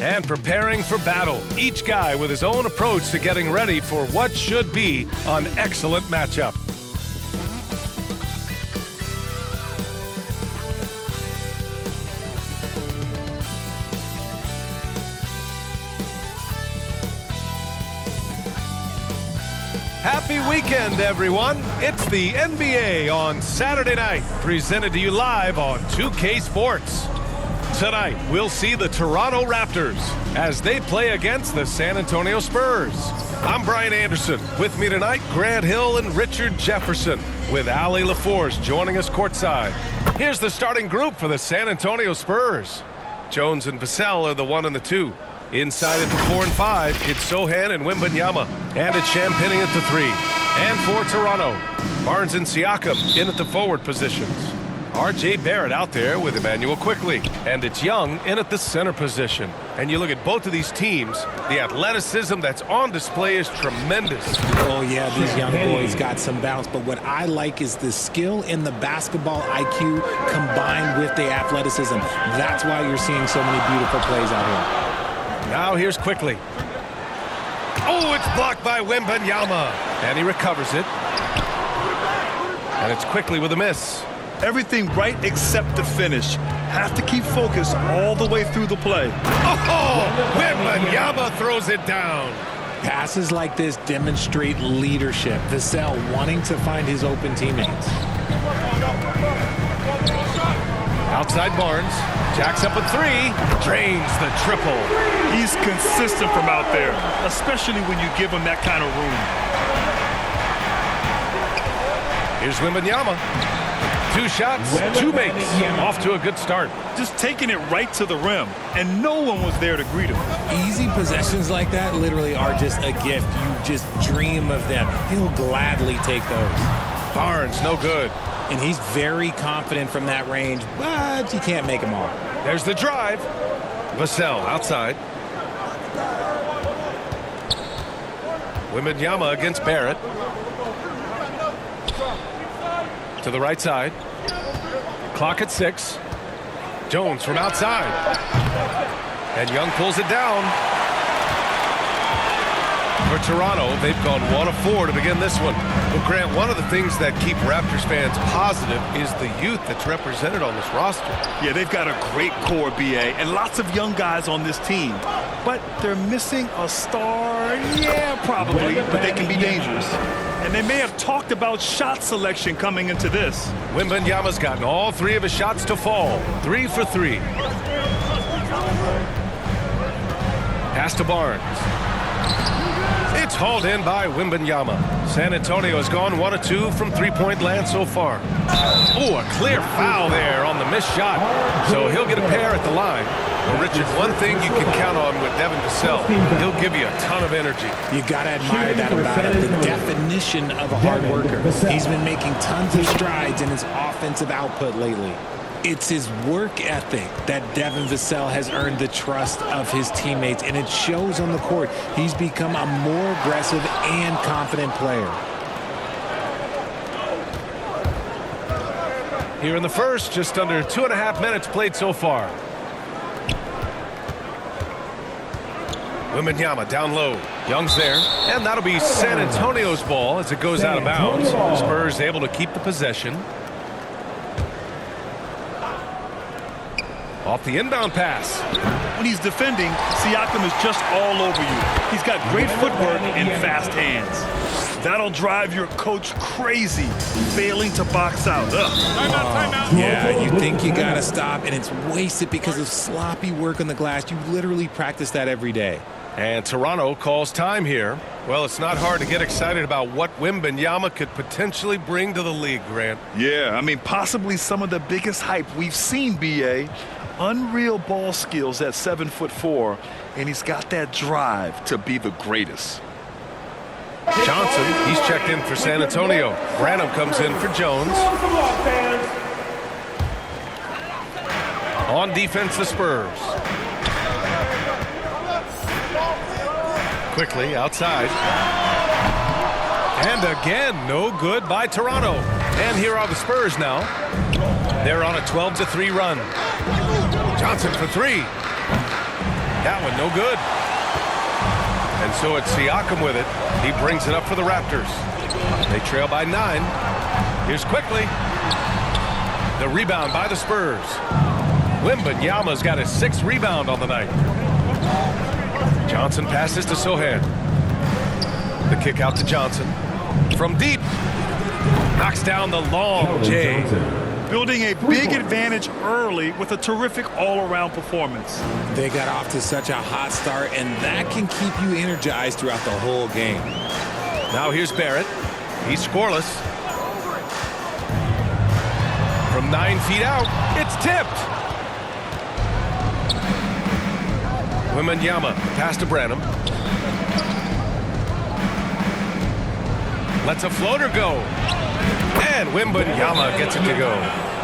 and preparing for battle. Each guy with his own approach to getting ready for what should be an excellent matchup. Happy weekend, everyone. It's the NBA on Saturday night, presented to you live on 2K Sports. Tonight, we'll see the Toronto Raptors as they play against the San Antonio Spurs. I'm Brian Anderson. With me tonight, Grant Hill and Richard Jefferson, with Allie LaForce joining us courtside. Here's the starting group for the San Antonio Spurs. Jones and Vassell are the 1 and the 2. Inside at the 4 and 5, it's Sohan and Wembanyama. And it's Champagnie at the 3. And for Toronto, Barnes and Siakam in at the forward positions. R.J. Barrett out there with Emmanuel Quickley. And it's Young in at the center position. And you look at both of these teams, the athleticism that's on display is tremendous. Oh, yeah, these young boys got some bounce. But what I like is the skill and the basketball IQ combined with the athleticism. That's why you're seeing so many beautiful plays out here. Now here's Quickley. Oh, it's blocked by Wembanyama. And he recovers it. And it's Quickley with a miss. Everything right except the finish. Have to keep focused all the way through the play. Oh, Wembanyama throws it down. Passes like this demonstrate leadership. Vassell wanting to find his open teammates. Outside Barnes. Jacks up a 3. Drains the triple. He's consistent from out there, especially when you give him that kind of room. Here's Wembanyama. 2 shots, 2 makes. Off to a good start. Just taking it right to the rim, and no one was there to greet him. Easy possessions like that literally are just a gift. You just dream of them. He'll gladly take those. Barnes, no good. And he's very confident from that range, but you can't make them all. There's the drive. Vassell outside. Wembanyama against Barrett. To the right side. Clock at 6. Jones from outside. And Young pulls it down. For Toronto, they've gone 1 of 4 to begin this one. Well, Grant, one of the things that keep Raptors fans positive is the youth that's represented on this roster. Yeah, they've got a great core, BA, and lots of young guys on this team. But they're missing a star, yeah, probably, but they can be dangerous. And they may have talked about shot selection coming into this. Wembanyama's gotten all 3 of his shots to fall. 3 for 3. Pass to Barnes. It's hauled in by Wembanyama. San Antonio has gone 1 of 2 from 3-point land so far. Oh, a clear foul there on the missed shot. So he'll get a pair at the line. Well, Richard, one thing you can count on with Devin Vassell, he'll give you a ton of energy. You got to admire that about him, the definition of a hard worker. He's been making tons of strides in his offensive output lately. It's his work ethic that Devin Vassell has earned the trust of his teammates, and it shows on the court. He's become a more aggressive and confident player. Here in the first, just under 2.5 minutes played so far. Wembanyama down low. Young's there, and that'll be San Antonio's ball as it goes out of bounds. Spurs able to keep the possession. Off the inbound pass. When he's defending, Siakam is just all over you. He's got great footwork and fast hands. That'll drive your coach crazy, failing to box out. Timeout. Yeah, you think you got to stop, and it's wasted because of sloppy work on the glass. You literally practice that every day. And Toronto calls time here. Well, it's not hard to get excited about what Wembanyama could potentially bring to the league, Grant. Yeah, I mean, possibly some of the biggest hype we've seen, BA. Unreal ball skills at 7'4", and he's got that drive to be the greatest. Johnson, he's checked in for San Antonio. Branham comes in for Jones. On defense, the Spurs. Quickly outside. And again, no good by Toronto. And here are the Spurs now. They're on a 12-3 run. Johnson for 3. That one no good. And so it's Siakam with it. He brings it up for the Raptors. They trail by 9. Here's quickly. The rebound by the Spurs. Wembanyama's got his 6th rebound on the night. Johnson passes to Sohan. The kick out to Johnson. From deep. Knocks down the long J. Building a big advantage early with a terrific all-around performance. They got off to such a hot start, and that can keep you energized throughout the whole game. Now here's Barrett. He's scoreless. From 9 feet out, it's tipped. Wembanyama pass to Branham. Lets a floater go. And Wembanyama gets it to go.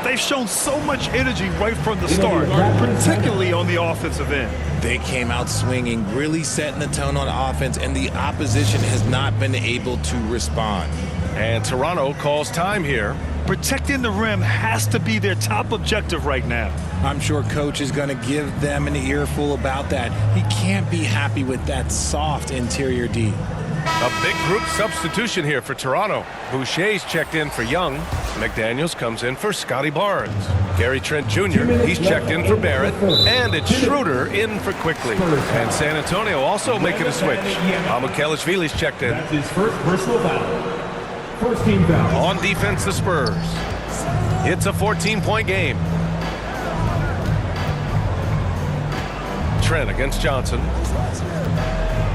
They've shown so much energy right from the start, particularly on the offensive end. They came out swinging, really setting the tone on offense, and the opposition has not been able to respond. And Toronto calls time here. Protecting the rim has to be their top objective right now. I'm sure coach is going to give them an earful about that. He can't be happy with that soft interior D. A big group substitution here for Toronto. Boucher's checked in for Young. McDaniels comes in for Scotty Barnes. Gary Trent Jr., he's checked in for Barrett. And it's Schroeder in for Quickly. And San Antonio also making a switch. Amukelashvili's checked in. That's his first personal foul. First team foul. On defense, the Spurs. It's a 14-point game. Trent against Johnson.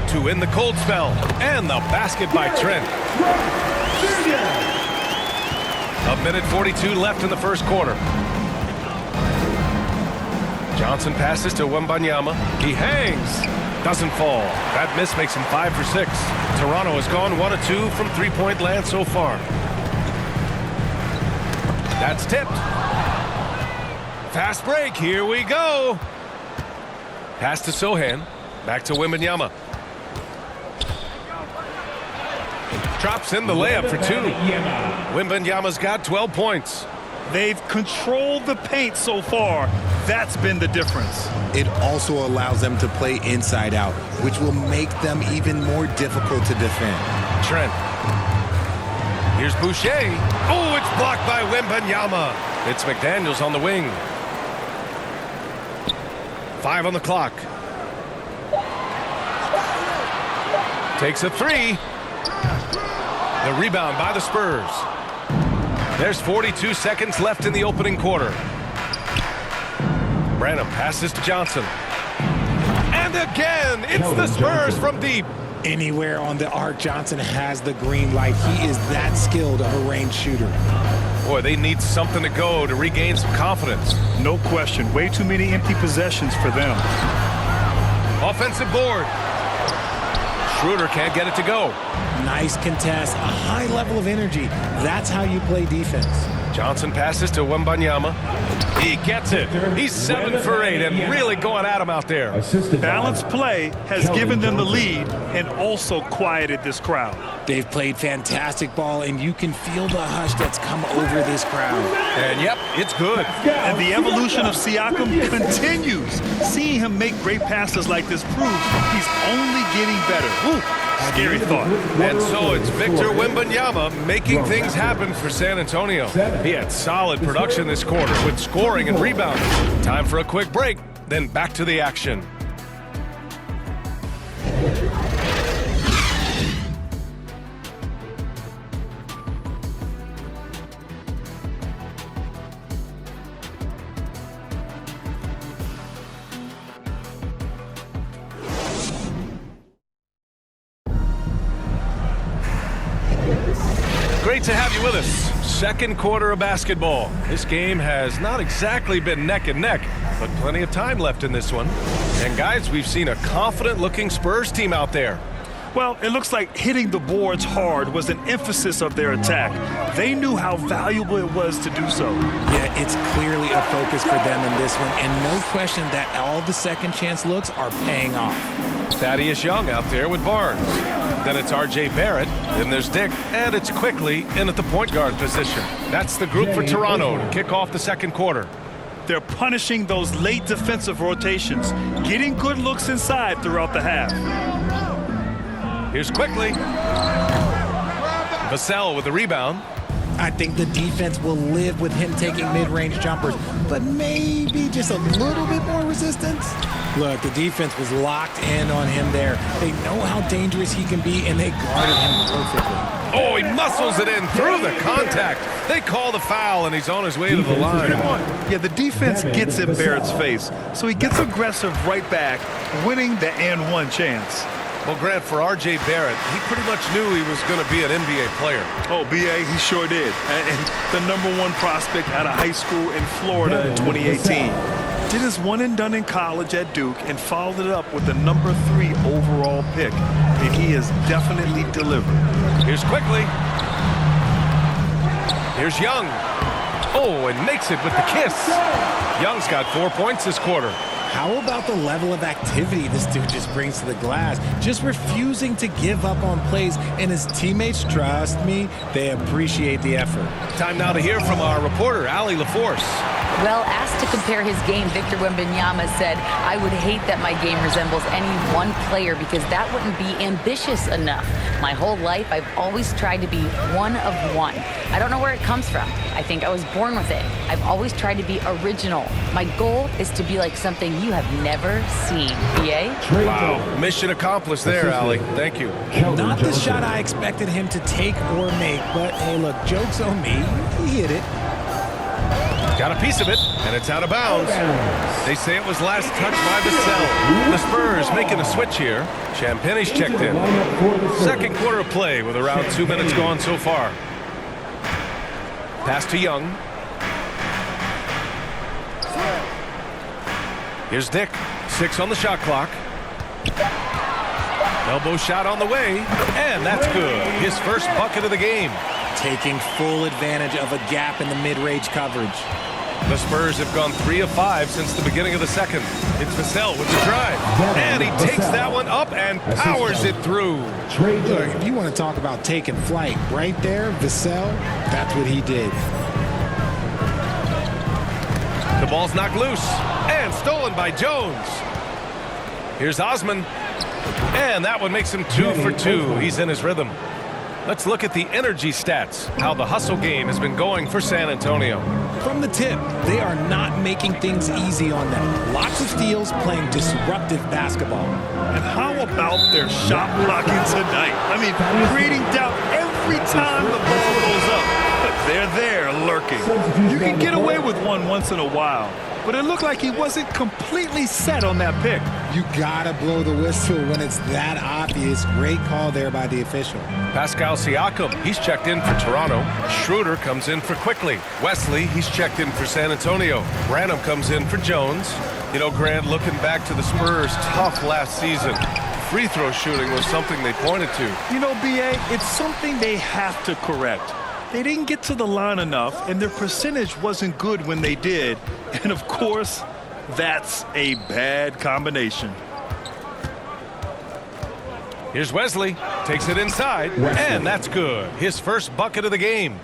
To win the cold spell. And the basket by Trent. A minute 42 left in the first quarter. Johnson passes to Wembanyama. He hangs. Doesn't fall. That miss makes him 5 for 6. Toronto has gone 1 of 2 from three-point land so far. That's tipped. Fast break. Here we go. Pass to Sohan. Back to Wembanyama. Drops in the layup for 2. Wembanyama's got 12 points. They've controlled the paint so far. That's been the difference. It also allows them to play inside out, which will make them even more difficult to defend. Trent. Here's Boucher. Oh, it's blocked by Wembanyama. It's McDaniels on the wing. 5 on the clock. Takes a 3. The rebound by the Spurs. There's 42 seconds left in the opening quarter. Branham passes to Johnson. And again, it's the Spurs from deep. Anywhere on the arc, Johnson has the green light. He is that skilled of a range shooter. Boy, they need something to go to regain some confidence. No question. Way too many empty possessions for them. Offensive board. Schroeder can't get it to go. Nice contest, a high level of energy. That's how you play defense. Johnson passes to Wembanyama. He gets it. He's 7 for 8 and really going at him out there. Balanced play has given them the lead and also quieted this crowd. They've played fantastic ball, and you can feel the hush that's come over this crowd. And yep, it's good. And the evolution of Siakam continues. Seeing him make great passes like this proves he's only getting better. Ooh, scary thought. And so it's Victor Wembanyama making things happen for San Antonio. He had solid production this quarter with scoring and rebounding. Time for a quick break, then back to the action. Great to have you with us. Second quarter of basketball. This game has not exactly been neck and neck, but plenty of time left in this one. And guys, we've seen a confident-looking Spurs team out there. Well, it looks like hitting the boards hard was an emphasis of their attack. They knew how valuable it was to do so. Yeah, it's clearly a focus for them in this one, and no question that all the second chance looks are paying off. Thaddeus Young out there with Barnes. Then it's R.J. Barrett. Then there's Dick. And it's Quickly in at the point guard position. That's the group for Toronto to kick off the second quarter. They're punishing those late defensive rotations, getting good looks inside throughout the half. Here's quickly. Vassell with the rebound. I think the defense will live with him taking mid-range jumpers, but maybe just a little bit more resistance. Look, the defense was locked in on him there. They know how dangerous he can be, and they guarded him perfectly. Oh, he muscles it in through the contact. They call the foul, and he's on his way to the line. Yeah, the defense gets in Barrett's face, so he gets aggressive right back, winning the and one chance. Well, Grant, for R.J. Barrett, he pretty much knew he was going to be an NBA player. Oh, B.A., he sure did. And the #1 prospect out of high school in Florida in 2018. Did his one and done in college at Duke and followed it up with the #3 overall pick. And he has definitely delivered. Here's quickly. Here's Young. Oh, and makes it with the kiss. Young's got 4 points this quarter. How about the level of activity this dude just brings to the glass? Just refusing to give up on plays, and his teammates, trust me, they appreciate the effort. Time now to hear from our reporter, Allie LaForce. Well, asked to compare his game, Victor Wembanyama said, "I would hate that my game resembles any one player because that wouldn't be ambitious enough. My whole life, I've always tried to be one of one. I don't know where it comes from. I think I was born with it. I've always tried to be original. My goal is to be like something you have never seen." B.A.? Wow. Mission accomplished there, Allie. Thank you. Not the shot I expected him to take or make, but hey, look, joke's on me. He hit it. Got a piece of it, and it's out of bounds. They say it was last touched by Vassell. The Spurs making a switch here. Champagne's checked in. Second quarter of play with around 2 minutes gone so far. Pass to Young. Here's Dick. 6 on the shot clock. Elbow shot on the way, and that's good. His first bucket of the game. Taking full advantage of a gap in the mid-range coverage. The Spurs have gone 3 of 5 since the beginning of the second. It's Vassell with the drive. And he takes that one up and powers it through. Look, if you want to talk about taking flight, right there, Vassell, that's what he did. The ball's knocked loose and stolen by Jones. Here's Osman. And that one makes him 2 for 2. He's in his rhythm. Let's look at the energy stats, how the hustle game has been going for San Antonio. From the tip, they are not making things easy on them. Lots of steals, playing disruptive basketball. And how about their shot blocking tonight? I mean, creating doubt every time the ball goes up. But they're there lurking. You can get away with one once in a while, but it looked like he wasn't completely set on that pick. You gotta blow the whistle when it's that obvious. Great call there by the official. Pascal Siakam, he's checked in for Toronto. Schroeder comes in for Quickly. Wesley, he's checked in for San Antonio. Branham comes in for Jones. You know, Grant, looking back to the Spurs' tough last season, free throw shooting was something they pointed to. You know, B.A., it's something they have to correct. They didn't get to the line enough, and their percentage wasn't good when they did. And, of course, that's a bad combination. Here's Wesley. Takes it inside, and that's good. His first bucket of the game.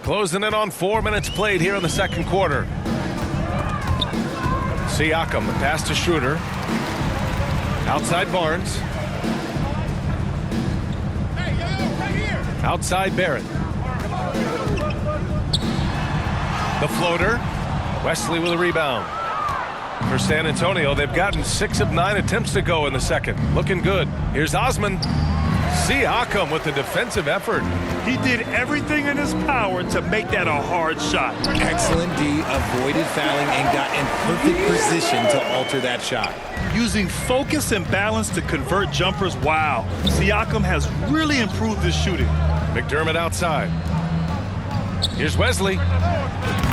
Closing in on 4 minutes played here in the second quarter. Siakam, the pass to Schroeder. Outside Barnes. Outside Barrett. The floater. Wesley with a rebound. For San Antonio, they've gotten 6 of 9 attempts to go in the second. Looking good. Here's Osman. Siakam with the defensive effort. He did everything in his power to make that a hard shot. Excellent D, avoided fouling and got in perfect position to alter that shot. Using focus and balance to convert jumpers, wow. Siakam has really improved his shooting. McDermott outside. Here's Wesley.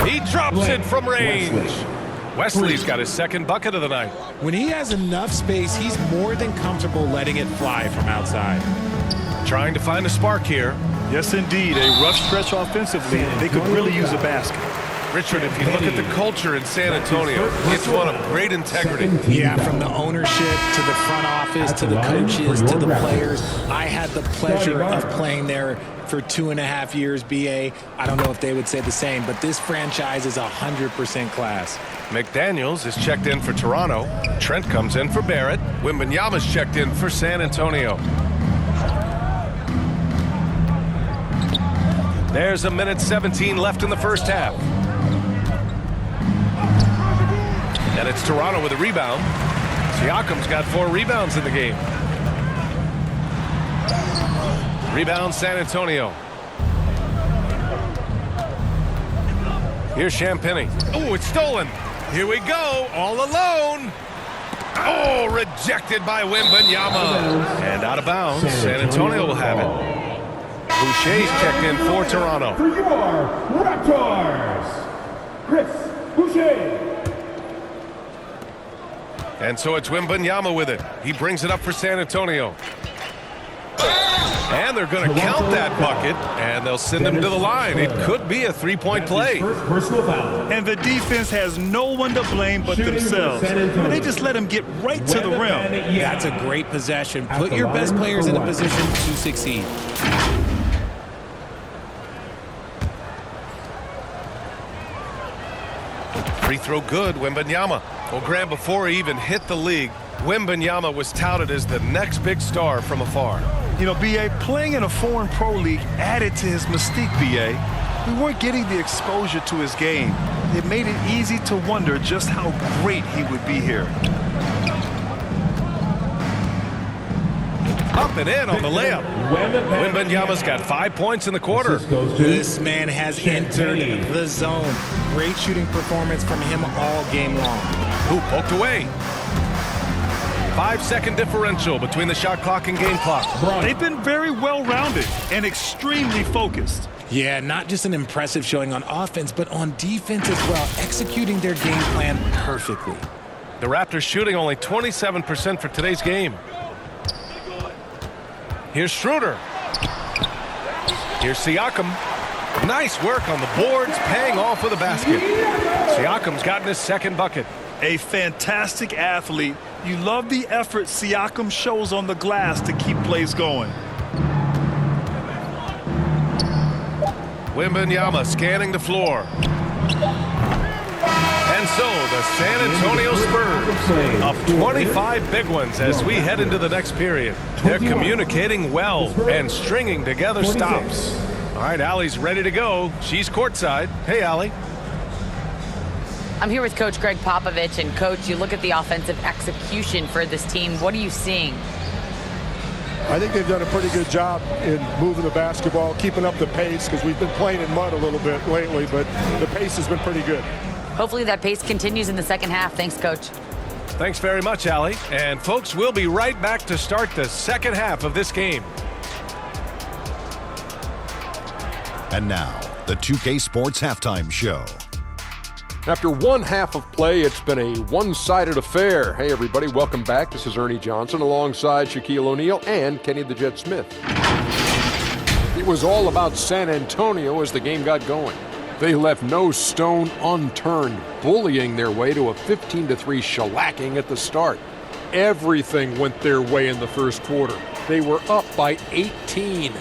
He drops it from range. Wesley's got his second bucket of the night. When he has enough space, he's more than comfortable letting it fly from outside. Trying to find a spark here. Yes, indeed. A rough stretch offensively, and they could really use a basket. Richard, if you look at the culture in San Antonio, it's one of great integrity. Yeah, from the ownership to the front office to the coaches to the players. I had the pleasure of playing there for 2.5 years, BA. I don't know if they would say the same, but this franchise is 100% class. McDaniels is checked in for Toronto. Trent comes in for Barrett. Wembanyama's checked in for San Antonio. There's 1:17 left in the first half. And it's Toronto with a rebound. Siakam's got 4 rebounds in the game. Rebound San Antonio. Here's Champagny. Oh, it's stolen. Here we go, all alone. Oh, rejected by Wembanyama. And out of bounds, San Antonio will have it. Boucher's checked in for Toronto. For your Raptors, Chris Boucher. And so it's Wembanyama with it. He brings it up for San Antonio. And they're going to count that bucket, and they'll send him to the line. It could be a 3-point play. And the defense has no one to blame but themselves. They just let him get right to the rim. That's a great possession. Put your best players in a position to succeed. Free throw good, Wembanyama. Well, Graham, before he even hit the league, Wembanyama was touted as the next big star from afar. You know, B.A., playing in a foreign pro league added to his mystique, B.A. We weren't getting the exposure to his game. It made it easy to wonder just how great he would be here. Up and in on the layup. Wembanyama's got 5 points in the quarter. This man has entered the zone. Great shooting performance from him all game long. Who poked away? 5-second differential between the shot clock and game clock. They've been very well-rounded and extremely focused. Yeah, not just an impressive showing on offense, but on defense as well, executing their game plan perfectly. The Raptors shooting only 27% for today's game. Here's Schroeder. Here's Siakam. Nice work on the boards, paying off with a basket. Siakam's gotten his second bucket. A fantastic athlete. You love the effort Siakam shows on the glass to keep plays going. Wembanyama scanning the floor. And so the San Antonio Spurs up 25 big ones as we head into the next period. They're communicating well and stringing together stops. All right, Allie's ready to go. She's courtside. Hey, Allie. I'm here with Coach Greg Popovich. And, Coach, you look at the offensive execution for this team. What are you seeing? I think they've done a pretty good job in moving the basketball, keeping up the pace, because we've been playing in mud a little bit lately, but the pace has been pretty good. Hopefully that pace continues in the second half. Thanks, Coach. Thanks very much, Allie. And, folks, we'll be right back to start the second half of this game. And now, the 2K Sports Halftime Show. After one half of play, it's been a one-sided affair. Hey, everybody, welcome back. This is Ernie Johnson alongside Shaquille O'Neal and Kenny the Jet Smith. It was all about San Antonio as the game got going. They left no stone unturned, bullying their way to a 15-3 shellacking at the start. Everything went their way in the first quarter. They were up by 18.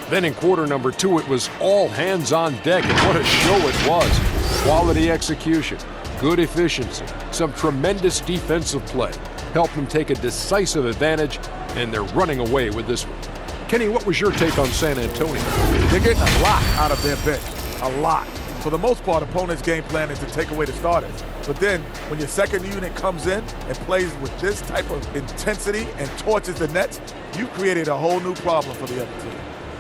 Then in quarter number 2, it was all hands on deck, and what a show it was. Quality execution, good efficiency, some tremendous defensive play helped them take a decisive advantage, and they're running away with this one. Kenny, what was your take on San Antonio? They're getting a lot out of their bench, a lot. For the most part, opponents' game plan is to take away the starters. But then, when your second unit comes in and plays with this type of intensity and torches the nets, you created a whole new problem for the other team.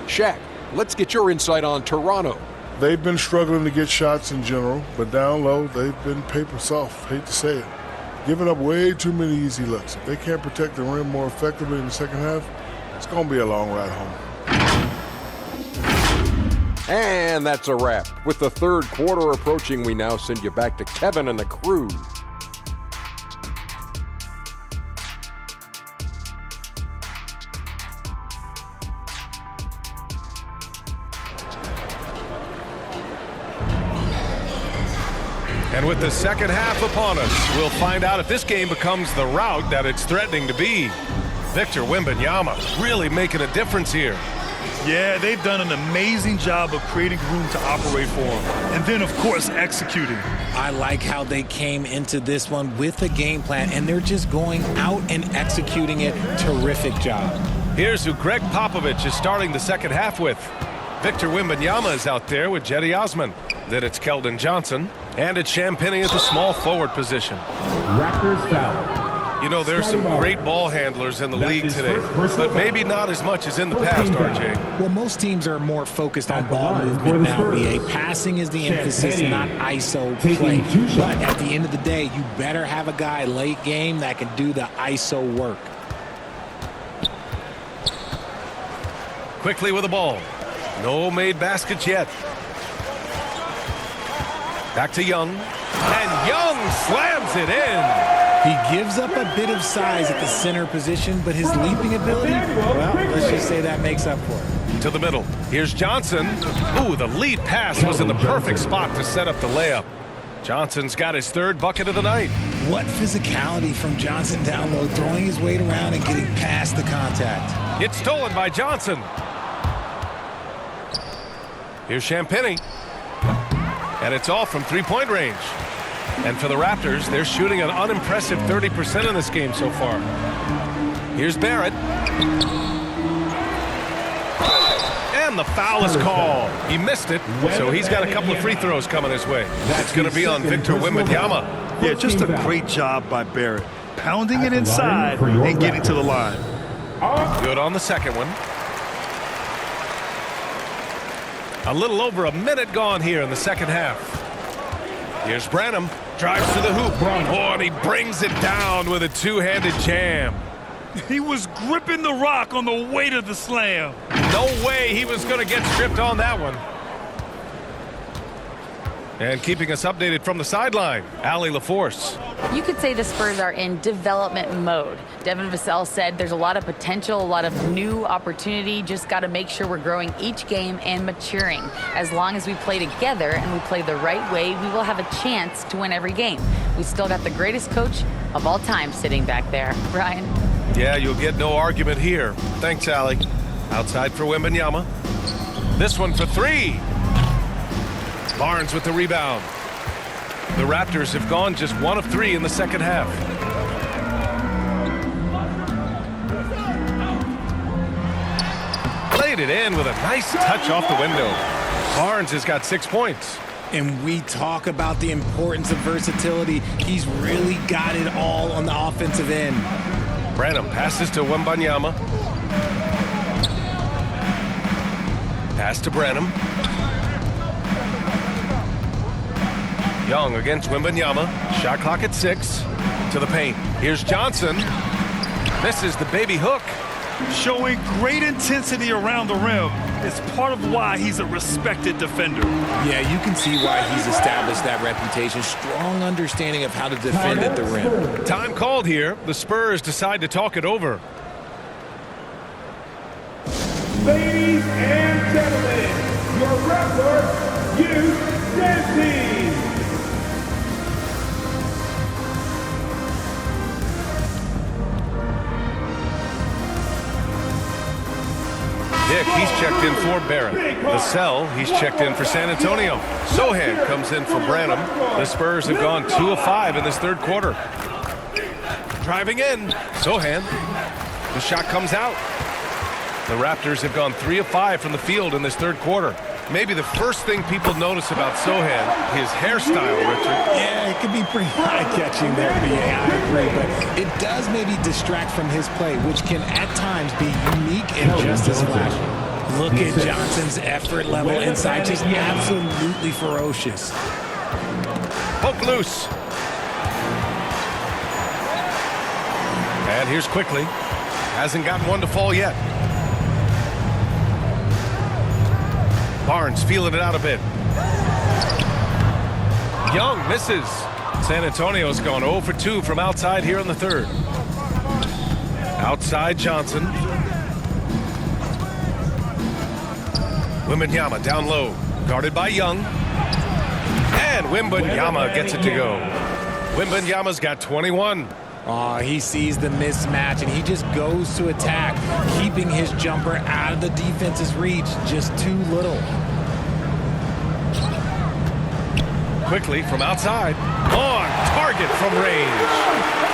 Shaq, let's get your insight on Toronto. They've been struggling to get shots in general, but down low, they've been paper soft. Hate to say it. Giving up way too many easy looks. If they can't protect the rim more effectively in the second half, it's going to be a long ride home. And that's a wrap. With the third quarter approaching, we now send you back to Kevin and the crew. And with the second half upon us, we'll find out if this game becomes the rout that it's threatening to be. Victor Wembanyama really making a difference here. Yeah, they've done an amazing job of creating room to operate for him. And then, of course, executing. I like how they came into this one with a game plan, and they're just going out and executing it. Terrific job. Here's who Greg Popovich is starting the second half with. Victor Wembanyama is out there with Jetty Osman. Then it's Keldon Johnson. And it's Champagnie at the small forward position. Raptors foul. You know, there's some great ball handlers in the league today, but maybe not as much as in the past, RJ. Well, most teams are more focused on ball movement now, BA. Passing is the emphasis, not ISO play. But at the end of the day, you better have a guy late game that can do the ISO work. Quickly with the ball. No made baskets yet. Back to Young. And Young slams it in. He gives up a bit of size at the center position, but his leaping ability, well, let's just say that makes up for it. To the middle. Here's Johnson. Ooh, the lead pass was in the perfect spot to set up the layup. Johnson's got his third bucket of the night. What physicality from Johnson down low, throwing his weight around and getting past the contact. It's stolen by Johnson. Here's Champagnie. And it's all from three-point range. And for the Raptors, they're shooting an unimpressive 30% in this game so far. Here's Barrett. And the foul is called. He missed it, so he's got a couple of free throws coming his way. That's going to be on Victor Wembanyama. Yeah, just a great job by Barrett. Pounding it inside and getting to the line. Good on the second one. A little over a minute gone here in the second half. Here's Branham. Drives to the hoop. Oh, and he brings it down with a two-handed jam. He was gripping the rock on the weight of the slam. No way he was going to get stripped on that one. And keeping us updated from the sideline, Allie LaForce. You could say the Spurs are in development mode. Devin Vassell said there's a lot of potential, a lot of new opportunity. Just got to make sure we're growing each game and maturing. As long as we play together and we play the right way, we will have a chance to win every game. We still got the greatest coach of all time sitting back there. Ryan? Yeah, you'll get no argument here. Thanks, Allie. Outside for Wembanyama. This one for three. Barnes with the rebound. The Raptors have gone just 1 of 3 in the second half. Played it in with a nice touch off the window. Barnes has got 6 points. And we talk about the importance of versatility. He's really got it all on the offensive end. Branham passes to Wembanyama. Pass to Branham. Young against Wembanyama. Shot clock at 6. To the paint. Here's Johnson. Misses the baby hook. Showing great intensity around the rim. It's part of why he's a respected defender. Yeah, you can see why he's established that reputation. Strong understanding of how to defend at the rim. Time called here. The Spurs decide to talk it over. Ladies and gentlemen, your Raptors, youth dancing. Dick, he's checked in for Barrett. Vassell, he's checked in for San Antonio. Sohan comes in for Branham. The Spurs have gone 2 of 5 in this third quarter. Driving in. Sohan. The shot comes out. The Raptors have gone 3 of 5 from the field in this third quarter. Maybe the first thing people notice about Sohan, his hairstyle, Richard. Yeah, it could be pretty eye-catching there, BA. I agree, but it does maybe distract from his play, which can at times be unique and just as flashy. Look at Johnson's effort level inside, just absolutely ferocious. Poke loose. And here's Quickly. Hasn't gotten one to fall yet. Barnes feeling it out a bit. Young misses. San Antonio's gone 0 for 2 from outside here in the third. Outside Johnson. Wembanyama down low. Guarded by Young. And Wembanyama gets it to go. Wembanyama's got 21. Oh, he sees the mismatch, and he just goes to attack, keeping his jumper out of the defense's reach. Just too little. Quickly from outside. On target from range.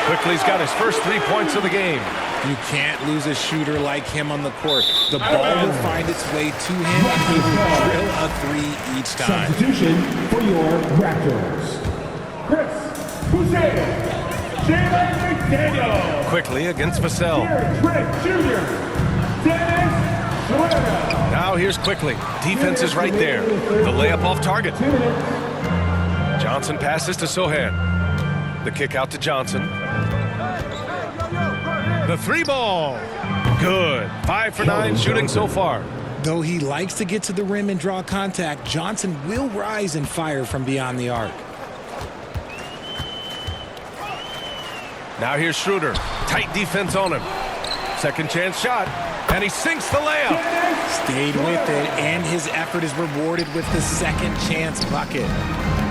Quickly's got his first 3 points of the game. You can't lose a shooter like him on the court. The ball will find its way to him, and he will drill a three each time. Substitution for your Raptors. Chris Boucher. Jalen McDaniel. Quickly against Vassell. Trent Jr. Dennis Schroeder. Now here's Quickly. Defense is right there. The layup off target. Johnson passes to Sohan. The kick out to Johnson. The 3-ball. Good. 5 for 9 shooting so far. Though he likes to get to the rim and draw contact, Johnson will rise and fire from beyond the arc. Now here's Schroeder. Tight defense on him. Second chance shot. And he sinks the layup. Stayed with it, and his effort is rewarded with the second chance bucket.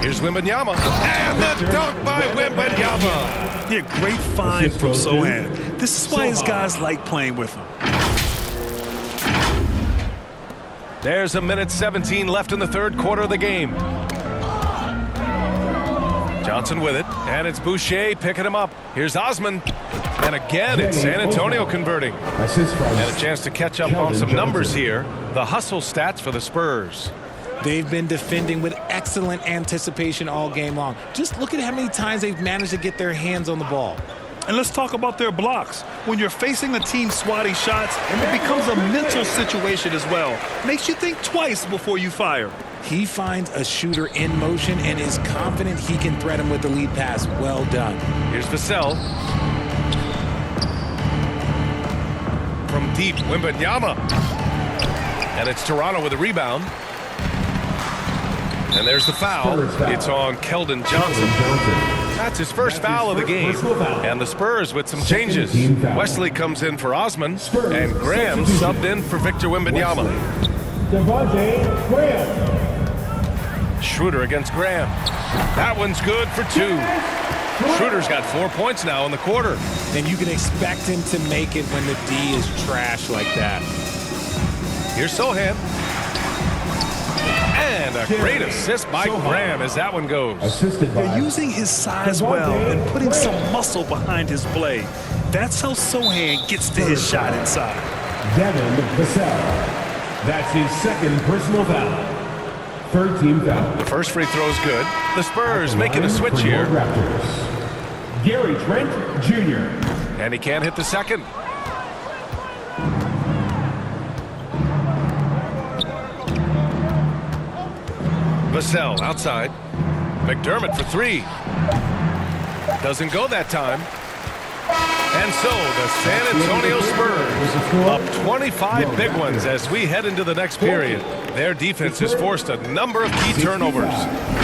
Here's Wembanyama. And the dunk by Wembanyama. Yeah, great find from Sohan. This is why his guys like playing with him. There's a minute 17 left in the third quarter of the game. Johnson with it, and it's Boucher picking him up. Here's Osman, and again it's San Antonio converting. And a chance to catch up on some numbers here. The hustle stats for the Spurs. They've been defending with excellent anticipation all game long. Just look at how many times they've managed to get their hands on the ball. And let's talk about their blocks. When you're facing a team swatting shots, it becomes a mental situation as well. Makes you think twice before you fire. He finds a shooter in motion and is confident he can threat him with the lead pass. Well done. Here's Vassell. From deep, Wembanyama. And it's Toronto with a rebound. And there's the foul. It's on Keldon Johnson. That's his first foul of the game. And the Spurs with some changes. Wesley comes in for Osman, and Graham subbed in for Victor Wembanyama. Devontae Graham. Schroeder against Graham. That one's good for 2. Schroeder's got 4 points now in the quarter. And you can expect him to make it when the D is trash like that. Here's Sohan. And a great assist by Graham as that one goes. They're using his size well and putting some muscle behind his play. That's how Sohan gets to his shot inside. Devin Vassell. That's his second personal foul. Third team foul. The first free throw is good. The Spurs making a switch here. Raptors. Gary Trent Jr. And he can't hit the second. Vassell outside. McDermott for 3. Doesn't go that time. And so the San Antonio Spurs up 25 big ones as we head into the next period. Their defense has forced a number of key turnovers,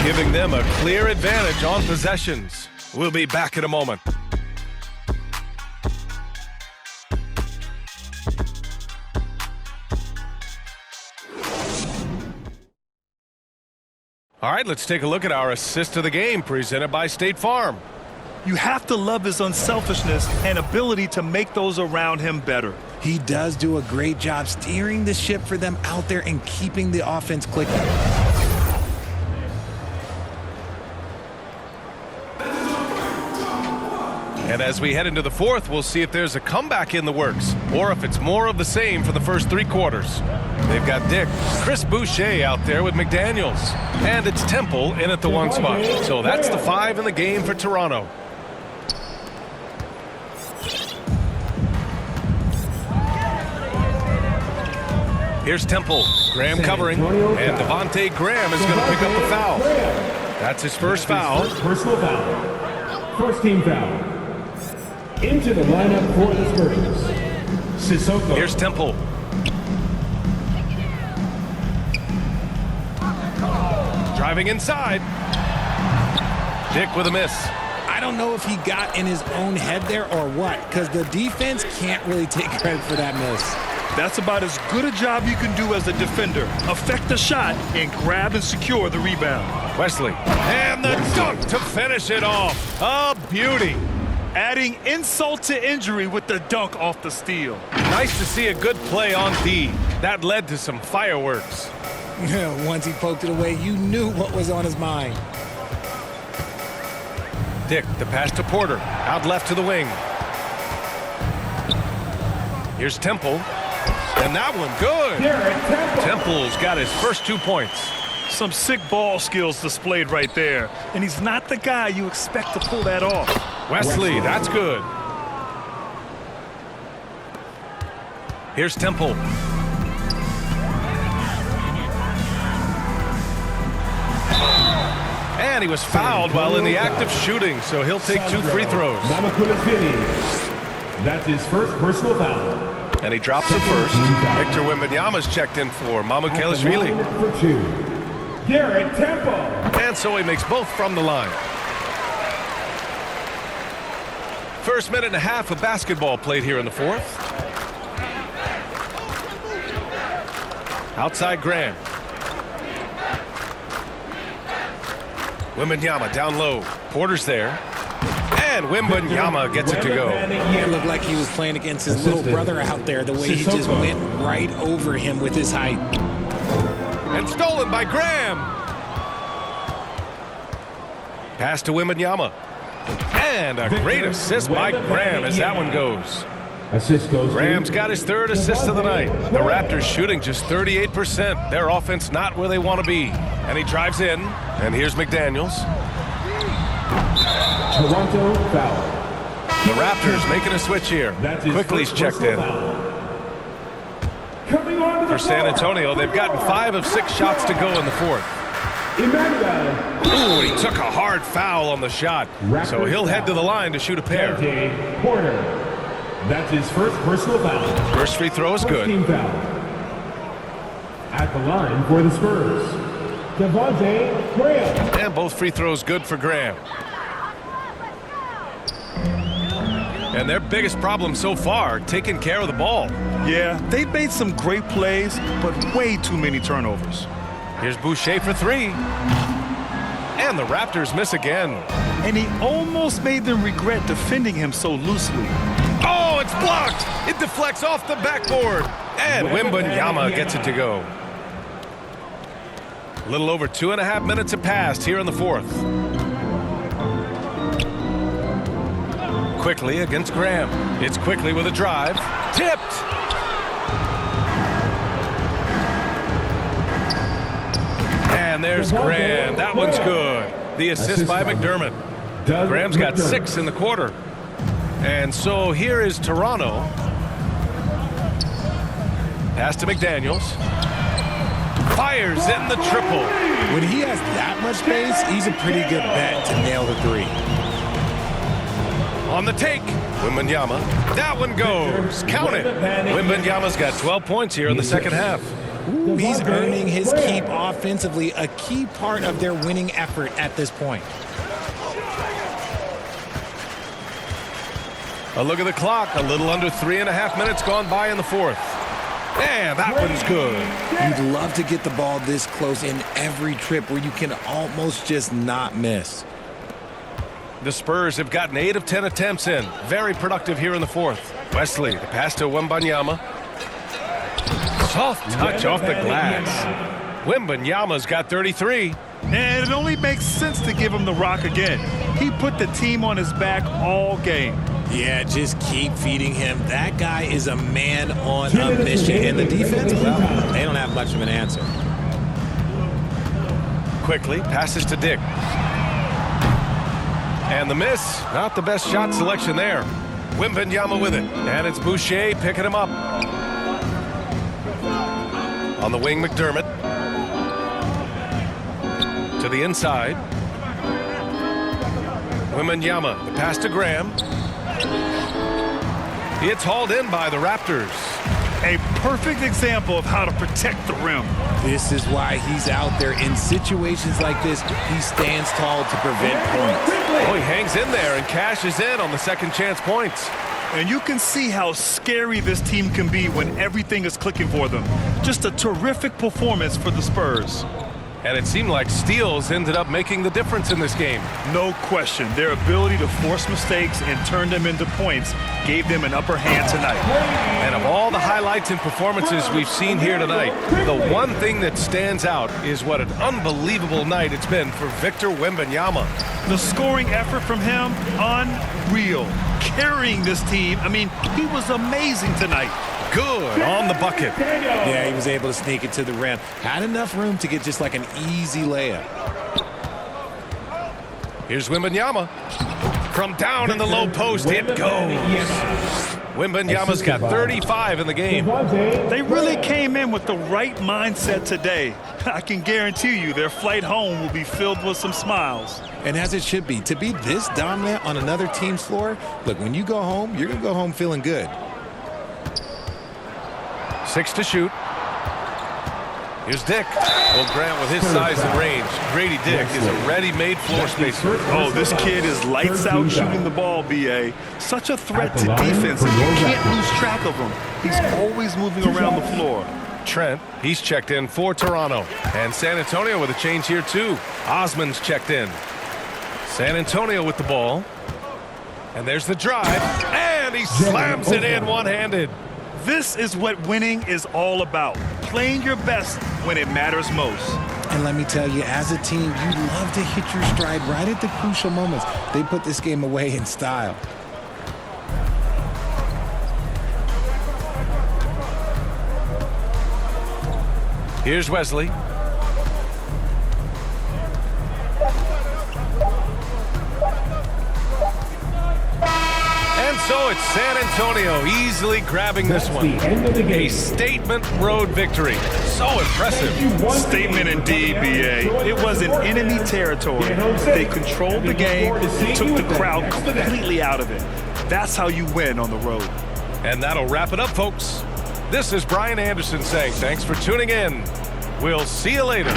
giving them a clear advantage on possessions. We'll be back in a moment. All right, let's take a look at our assist of the game presented by State Farm. You have to love his unselfishness and ability to make those around him better. He does do a great job steering the ship for them out there and keeping the offense clicking. And as we head into the fourth, we'll see if there's a comeback in the works or if it's more of the same for the first 3 quarters. They've got Dick, Chris Boucher out there with McDaniels. And it's Temple in at the 1 spot. So that's the 5 in the game for Toronto. Here's Temple. Graham covering. And Devontae Graham is going to pick up the foul. That's his first foul. Personal foul. First team foul. Into the lineup for the Spurs. Sissoko. Here's Temple. Driving inside. Dick with a miss. I don't know if he got in his own head there or what, because the defense can't really take credit for that miss. That's about as good a job you can do as a defender. Affect the shot and grab and secure the rebound. Wesley. And the dunk to finish it off. A beauty. Adding insult to injury with the dunk off the steal. Nice to see a good play on D. That led to some fireworks. Once he poked it away, you knew what was on his mind. Dick, the pass to Porter. Out left to the wing. Here's Temple. And that one good. Temple's got his first 2 points. Some sick ball skills displayed right there. And he's not the guy you expect to pull that off. Wesley, that's good. Here's Temple. And he was fouled while in the act of shooting, so he'll take 2 free throws. That's his first personal foul. And he drops the first. Victor Wembanyama's checked in for Mamukelashvili. For 2, Garrett Temple. And so he makes both from the line. First minute and a half of basketball played here in the fourth. Outside Graham. Wembanyama down low. Porter's there. And Wembanyama gets it to go. It looked like he was playing against his little brother out there, the way he just went right over him with his height. And stolen by Graham. Pass to Wembanyama. And a great assist by Graham as that one goes. Assist goes. Graham's got his third assist of the night. The Raptors shooting just 38%. Their offense not where they want to be. And he drives in. And here's McDaniels. Toronto foul. The Raptors making a switch here. Quickly's checked in. For San Antonio, they've gotten 5 of 6 shots to go in the fourth. Ooh, he took a hard foul on the shot. So he'll head to the line to shoot a pair. Porter. That's his first personal foul. First free throw is good. At the line for the Spurs, Devontae Graham. And both free throws good for Graham. And their biggest problem so far, taking care of the ball. Yeah, they've made some great plays, but way too many turnovers. Here's Boucher for 3. And the Raptors miss again. And he almost made them regret defending him so loosely. Oh, it's blocked. It deflects off the backboard. And Wembanyama gets it to go. A little over 2.5 minutes have passed here in the fourth. Quickly against Graham. It's Quickly with a drive. Tipped. And there's Graham. That one's good. The assist by McDermott. Graham's got 6 in the quarter. And so here is Toronto. Pass to McDaniels. Fires in the triple. When he has that much space, he's a pretty good bet to nail the 3. On the take, Wembanyama. That one goes. Count it. Wembanyama's got 12 points here in the second half. Ooh, he's earning his keep offensively, a key part of their winning effort at this point. A look at the clock. A little under 3.5 minutes gone by in the fourth. And that one's good. You'd love to get the ball this close in every trip where you can almost just not miss. The Spurs have gotten 8 of 10 attempts in. Very productive here in the fourth. Wesley, the pass to Wembanyama. Soft touch off the glass. Wembanyama's got 33. And it only makes sense to give him the rock again. He put the team on his back all game. Yeah, just keep feeding him. That guy is a man on a mission. And the defense, well, they don't have much of an answer. Quickly passes to Dick. And the miss. Not the best shot selection there. Wembanyama with it. And it's Boucher picking him up. On the wing, McDermott. To the inside. Wembanyama, the pass to Graham. It's hauled in by the Raptors. A perfect example of how to protect the rim. This is why he's out there. In situations like this, he stands tall to prevent points. Oh, he hangs in there and cashes in on the second chance points. And you can see how scary this team can be when everything is clicking for them. Just a terrific performance for the Spurs. And it seemed like steals ended up making the difference in this game. No question. Their ability to force mistakes and turn them into points gave them an upper hand tonight. And of all the highlights and performances we've seen here tonight, the one thing that stands out is what an unbelievable night it's been for Victor Wembanyama. The scoring effort from him, unreal. Carrying this team, I mean, he was amazing tonight. Good on the bucket. Yeah, he was able to sneak it to the rim. Had enough room to get just like an easy layup. Here's Wembanyama. From down in the low post, it goes. Wembanyama's got 35 in the game. They really came in with the right mindset today. I can guarantee you their flight home will be filled with some smiles. And as it should be, to be this dominant on another team's floor, look, when you go home, you're going to go home feeling good. 6 to shoot. Here's Dick. Well, Grant, with his size and range, Grady Dick is a ready-made floor spacer. Oh, this kid is lights out shooting the ball, B.A. Such a threat to defense, and you can't lose track of him. He's always moving around the floor. Trent, he's checked in for Toronto. And San Antonio with a change here, too. Osman's checked in. San Antonio with the ball. And there's the drive. And he slams it in one-handed. This is what winning is all about. Playing your best when it matters most. And let me tell you, as a team, you love to hit your stride right at the crucial moments. They put this game away in style. Here's Wesley. And so it's San Antonio easily grabbing this one. A statement road victory. So impressive. Statement indeed, B.A. It was in enemy territory. They controlled the game and took the crowd completely out of it. That's how you win on the road. And that'll wrap it up, folks. This is Brian Anderson saying thanks for tuning in. We'll see you later.